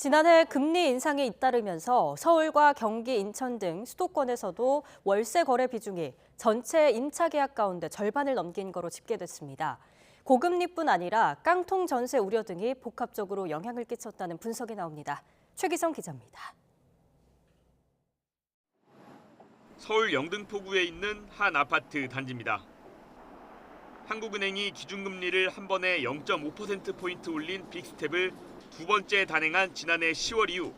지난해 금리 인상에 잇따르면서 서울과 경기, 인천 등 수도권에서도 월세 거래 비중이 전체 임차 계약 가운데 절반을 넘긴 거로 집계됐습니다. 고금리뿐 아니라 깡통 전세 우려 등이 복합적으로 영향을 끼쳤다는 분석이 나옵니다. 최기성 기자입니다. 서울 영등포구에 있는 한 아파트 단지입니다. 한국은행이 기준금리를 한 번에 0.5%포인트 올린 빅스텝을 두 번째 단행한 지난해 10월 이후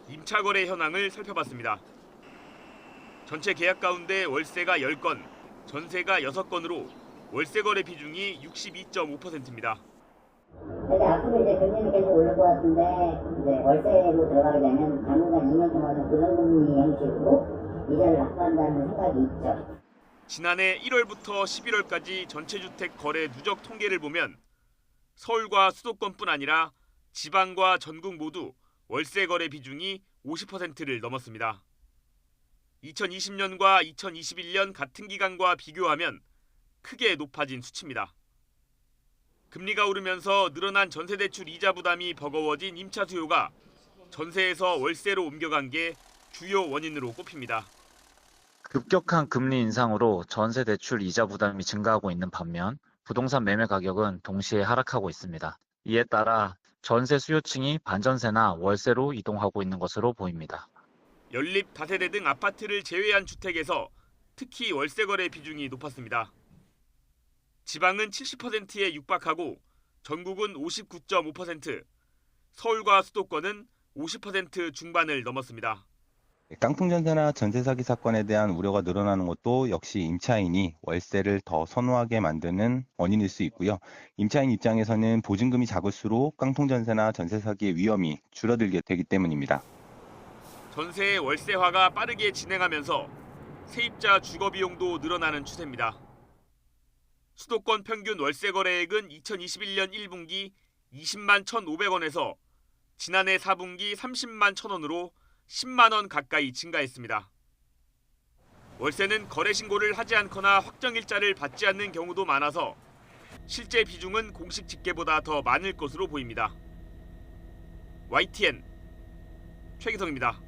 임차 거래 현황을 살펴봤습니다. 전체 계약 가운데 월세가 10건, 전세가 6건으로 월세 거래 비중이 62.5%입니다. 앞으로 이제 금리는 계속 오를 것 같은데 이제 월세로 들어가게 되면 당분간 2년 동안은 고정금리 형식으로 이자를 납부한다는 생각이 있죠. 지난해 1월부터 11월까지 전체주택 거래 누적 통계를 보면 서울과 수도권뿐 아니라 지방과 전국 모두 월세 거래 비중이 50%를 넘었습니다. 2020년과 2021년 같은 기간과 비교하면 크게 높아진 수치입니다. 금리가 오르면서 늘어난 전세대출 이자 부담이 버거워진 임차 수요가 전세에서 월세로 옮겨간 게 주요 원인으로 꼽힙니다. 급격한 금리 인상으로 전세 대출 이자 부담이 증가하고 있는 반면 부동산 매매 가격은 동시에 하락하고 있습니다. 이에 따라 전세 수요층이 반전세나 월세로 이동하고 있는 것으로 보입니다. 연립, 다세대 등 아파트를 제외한 주택에서 특히 월세 거래 비중이 높았습니다. 지방은 70%에 육박하고 전국은 59.5%, 서울과 수도권은 50% 중반을 넘었습니다. 깡통 전세나 전세 사기 사건에 대한 우려가 늘어나는 것도 역시 임차인이 월세를 더 선호하게 만드는 원인일 수 있고요. 임차인 입장에서는 보증금이 작을수록 깡통 전세나 전세 사기의 위험이 줄어들게 되기 때문입니다. 전세의 월세화가 빠르게 진행하면서 세입자 주거 비용도 늘어나는 추세입니다. 수도권 평균 월세 거래액은 2021년 1분기 20만 1,500원에서 지난해 4분기 30만 1,000원으로 10만 원 가까이 증가했습니다. 월세는 거래 신고를 하지 않거나 확정일자를 받지 않는 경우도 많아서 실제 비중은 공식 집계보다 더 많을 것으로 보입니다. YTN 최기성입니다.